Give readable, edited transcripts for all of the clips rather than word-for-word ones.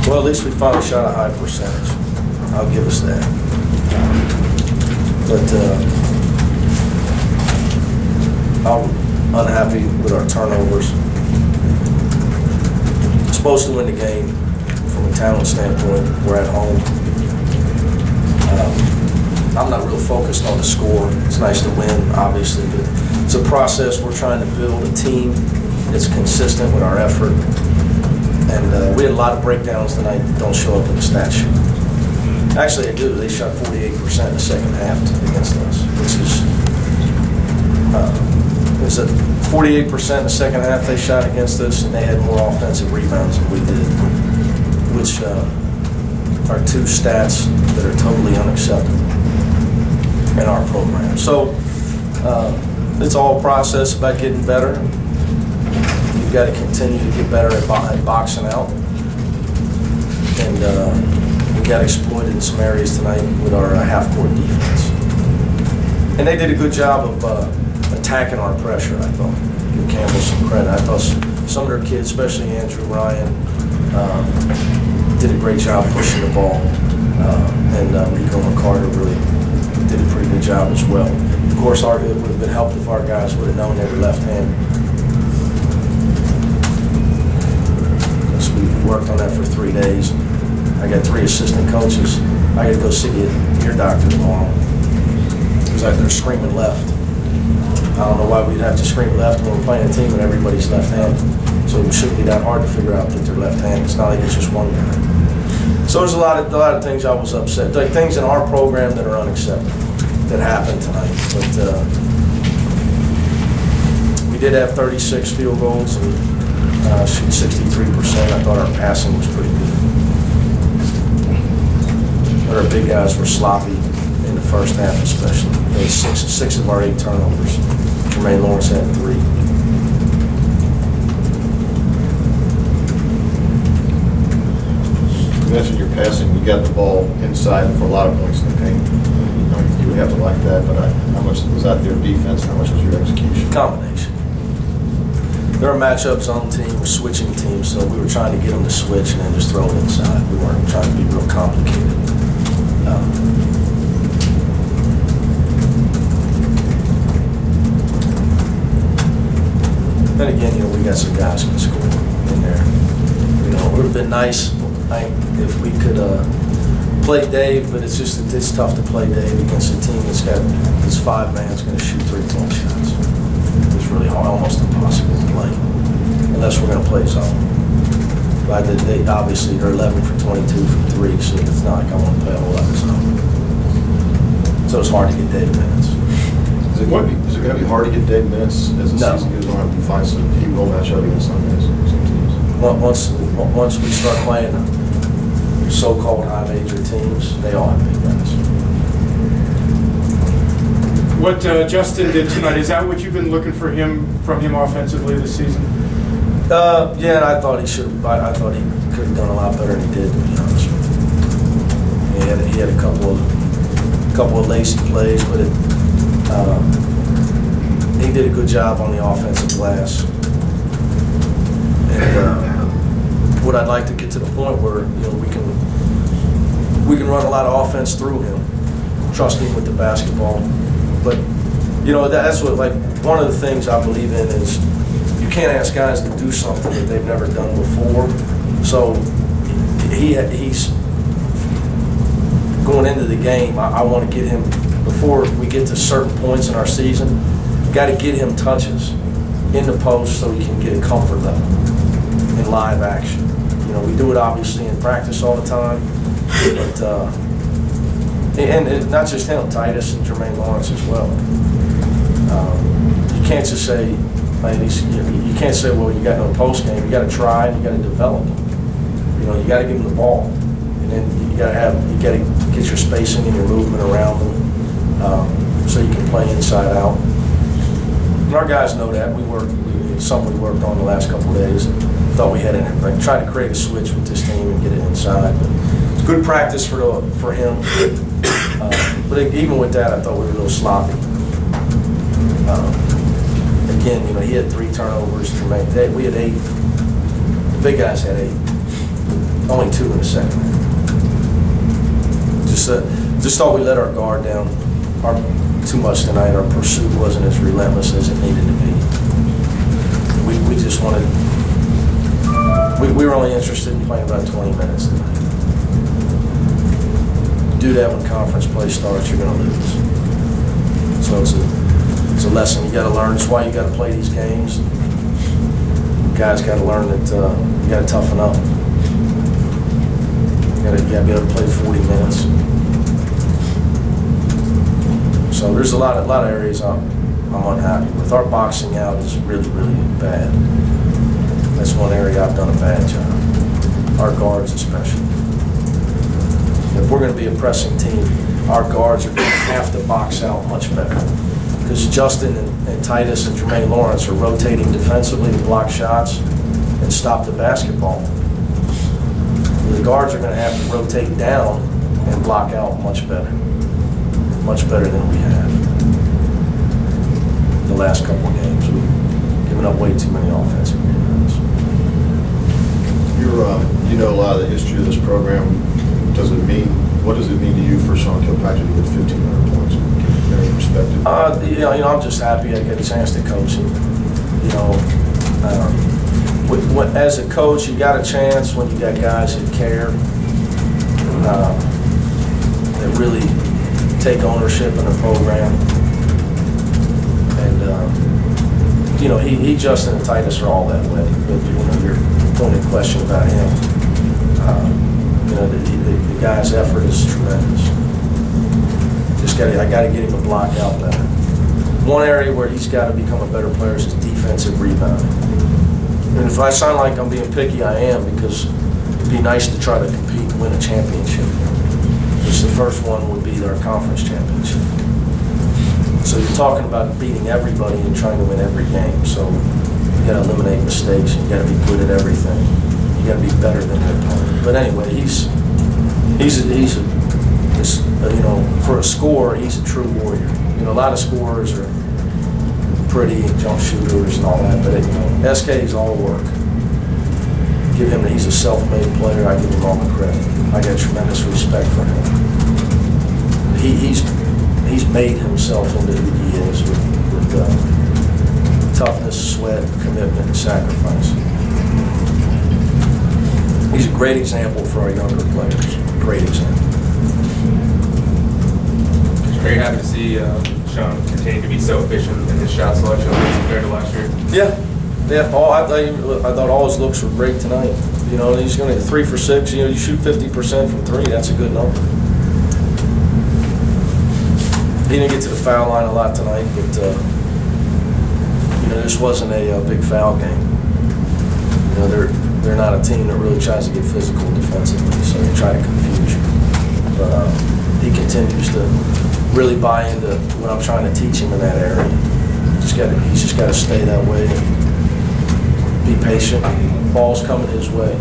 Well, at least we finally shot a high percentage. I'll give us that. But I'm unhappy with our turnovers. We're supposed to win the game from a talent standpoint. We're at home. I'm not real focused on the score. It's nice to win, obviously, but it's a process. We're trying to build a team that's consistent with our effort. And we had a lot of breakdowns tonight that don't show up in the stat sheet. Actually, they do. They shot 48% in the second half against us, which is it's a 48% in the second half they shot against us, and they had more offensive rebounds than we did, which are two stats that are totally unacceptable in our program. So it's all a process about getting better. You've got to continue to get better at boxing out. And we got exploited in some areas tonight with our half-court defense. And they did a good job of attacking our pressure, I thought. Give Campbell some credit. I thought some of their kids, especially Andrew Ryan, did a great job pushing the ball. And Rico McCarter really did a pretty good job as well. Of course, it would have been helped if our guys would have known they were left-handed. We worked on that for 3 days. I got 3 assistant coaches. I got to go see the ear doctor tomorrow because they're screaming left. I don't know why we'd have to scream left when we're playing a team and everybody's left-handed. So it shouldn't be that hard to figure out that they're left-handed. It's not like it's just one guy. So there's a lot of things I was upset. Like things in our program that are unacceptable that happened tonight. But we did have 36 field goals and shoot 63%. I thought our passing was pretty good. But our big guys were sloppy in the first half especially. They had six of our 8 turnovers. Jermaine Lawrence had 3. You mentioned your passing. You got the ball inside for a lot of points in the paint. You would have to like that, but how much was that their defense? How much was your execution? Combination. There are matchups on the team, we're switching teams, so we were trying to get them to switch and then just throw it inside. We weren't trying to be real complicated. Then again, we got some guys who can score in there. It would have been nice if we could play Dave, but it's tough to play Dave against a team that's got this 5 man's going to shoot 3-point shots. It's really hard, almost impossible to play unless we're going to play zone. But obviously they're 11 for 22 from 3, so it's not like I want to play a whole lot of zone. So it's hard to get Dave minutes. Is it going to be hard to get Dave minutes as the season goes on? You find he will match up against some teams. Once we start playing so-called high major teams, they all have big guys. What Justin did tonight, is that what you've been looking from him offensively this season? Yeah, I thought he could have done a lot better than he did, to be honest with you. He had a couple of lazy plays, but he did a good job on the offensive glass. And what I'd like to get to the point where we can run a lot of offense through him, trust him with the basketball. But that's what one of the things I believe in is you can't ask guys to do something that they've never done before. So he's going into the game. I want to get him before we get to certain points in our season. Got to get him touches in the post so he can get a comfort level in live action. We do it obviously in practice all the time, but and not just him, Titus and Jermaine Lawrence as well. You can't just say, you can't say, well, you got no post game. You got to try and you got to develop them. You got to give them the ball, and then you got to get your spacing and your movement around them, so you can play inside out. And our guys know that. Something we worked on the last couple of days. Thought we had try to create a switch with this team and get it inside. But it's good practice for him. But even with that, I thought we were a little sloppy. Again, he had 3 turnovers. We had 8. The big guys had 8. Only 2 in the second half. Just thought we let our guard down too much tonight. Our pursuit wasn't as relentless as it needed to be. We just wanted, we were only interested in playing about 20 minutes tonight. Do that when conference play starts, you're going to lose. So it's a lesson you got to learn. It's why you got to play these games. Guys got to learn that you got to toughen up. You got to be able to play 40 minutes. So there's a lot of areas I'm unhappy with. Our boxing out is really, really bad. That's one area I've done a bad job. Our guards especially. If we're going to be a pressing team, our guards are going to have to box out much better. Because Justin and Titus and Jermaine Lawrence are rotating defensively to block shots and stop the basketball. The guards are going to have to rotate down and block out much better than we have. The last couple of games, we've given up way too many offensive rebounds. You know a lot of the history of this program. What does it mean to you for Sean Kilpatrick to get 1,500 points? Very respected. I'm just happy I get a chance to coach him. As a coach, you got a chance when you got guys that care, that really take ownership in the program. And he, Justin, and Titus are all that way. But your pointed question about him, the guy's effort is tremendous. I got to get him to block out better. One area where he's got to become a better player is defensive rebounding. And if I sound like I'm being picky, I am, because it'd be nice to try to compete and win a championship. Which the first one would be our conference championship. So you're talking about beating everybody and trying to win every game. So you got to eliminate mistakes. You got to be good at everything. You got to be better than your opponent. But anyway, for a scorer, he's a true warrior. A lot of scorers are pretty jump shooters and all that, but SK's all work. He's a self-made player. I give him all the credit. I got tremendous respect for him. He's made himself into who he is with toughness, sweat, commitment, and sacrifice. He's a great example for our younger players. Great example. Are you happy to see Sean continue to be so efficient in his shot selection compared to last year? Yeah. I thought all his looks were great tonight. He's going to get 3 for 6. You shoot 50% from 3. That's a good number. He didn't get to the foul line a lot tonight, but this wasn't a big foul game. They're not a team that really tries to get physical defensively, so they try to confuse you. But he continues to really buy into what I'm trying to teach him in that area. He's just got to stay that way. Be patient. Ball's coming his way.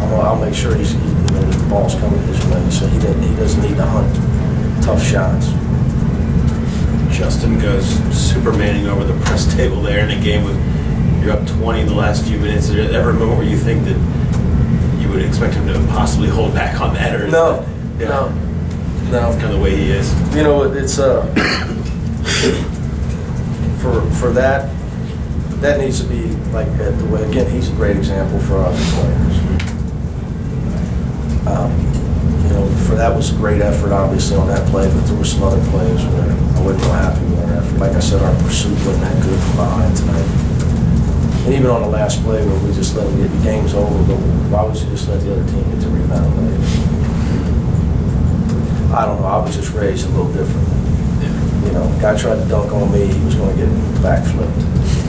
I'll make sure the ball's coming his way, so he doesn't need to hunt tough shots. Justin goes supermaning over the press table there in a game with you're up 20 in the last few minutes. Is there ever a moment where you think that you would expect him to possibly hold back on that? Or No. That's kind of the way he is. It's for that needs to be like the way. Again, he's a great example for other players. For that was a great effort, obviously, on that play, but there were some other plays where I wasn't real happy with our effort. Like I said, our pursuit wasn't that good from behind tonight. And even on the last play where we just let them get the game's over, but why would you just let the other team get the rebound later? I don't know. I was just raised a little different. Guy tried to dunk on me. He was going to get backflipped.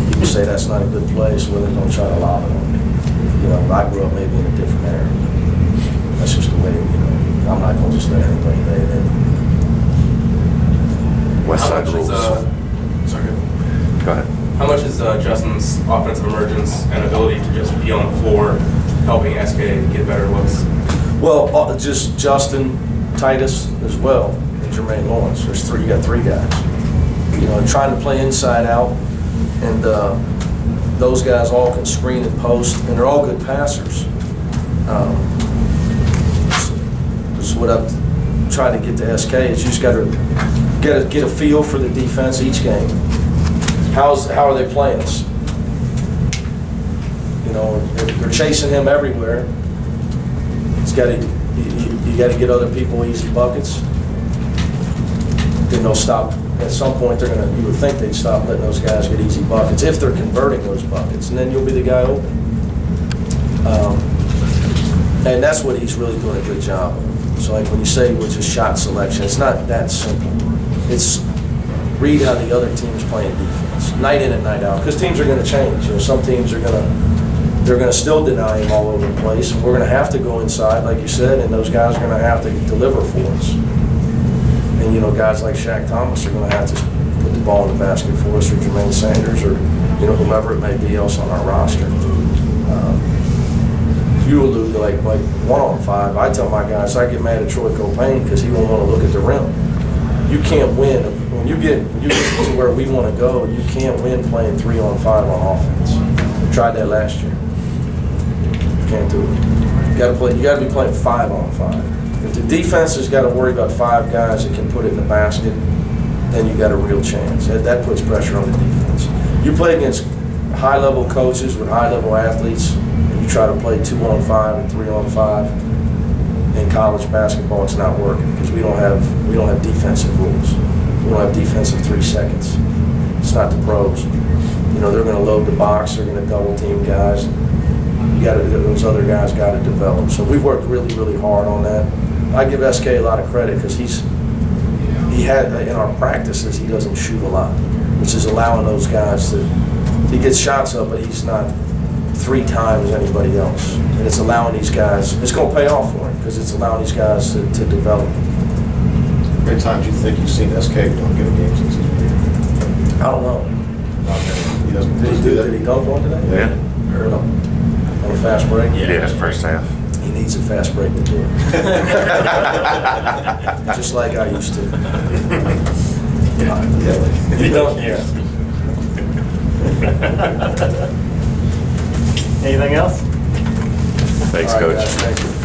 You can say that's not a good play, so they're going to try to lob it on me. I grew up maybe in a different era. That's just the way, I'm not going to just let anybody lay it in. West Side rules. Sorry. Go ahead. How much is Justin's offensive emergence and ability to just be on the floor helping SK get better looks? Well, just Justin, Titus as well, and Jermaine Lawrence. You got 3 guys. Trying to play inside out, and those guys all can screen and post, and they're all good passers. what I've tried to get to SK is you just got to get a feel for the defense each game. How are they playing us? You know, if they're chasing him everywhere, you got to get other people easy buckets. Then they'll stop. At some point, you would think they'd stop letting those guys get easy buckets if they're converting those buckets, and then you'll be the guy open. And that's what he's really doing a good job of. So like when you say with just shot selection, it's not that simple. It's read how the other team's playing defense, night in and night out, because teams are going to change. You know, some teams they're going to still deny him all over the place, and we're going to have to go inside, like you said, and those guys are going to have to deliver for us. And you know, guys like Shaq Thomas are going to have to put the ball in the basket for us, or Jermaine Sanders, or you know, whomever it may be else on our roster. You allude to like 1-on-5. I tell my guys I get mad at Troy Copain because he won't want to look at the rim. You can't win when you get to where we want to go. You can't win playing 3-on-5 on offense. We tried that last year. You can't do it. You got to be playing 5-on-5. If the defense has got to worry about 5 guys that can put it in the basket, then you got a real chance. That puts pressure on the defense. You play against high-level coaches with high-level athletes, and you try to play 2-on-5 and 3-on-5 in college basketball, it's not working because we don't have defensive rules. We don't have defensive 3 seconds. It's not the pros. You know, they're going to load the box. They're going to double team guys. Those other guys got to develop. So we've worked really, really hard on that. I give SK a lot of credit because he had in our practices he doesn't shoot a lot, which is allowing those guys to. He gets shots up, but he's not 3 times anybody else. And it's allowing these guys, it's going to pay off for him because it's allowing these guys to develop. How many times do you think you've seen SK don't get a game since he's been here? I don't know. Not many. He doesn't Did he do that. Did he dunk one today? Yeah. Or no? On a fast break? Yeah, first half. He needs a fast break to do it. Just like I used to. You don't, yeah. Anything else? Thanks, All right, Coach. guys, thank you.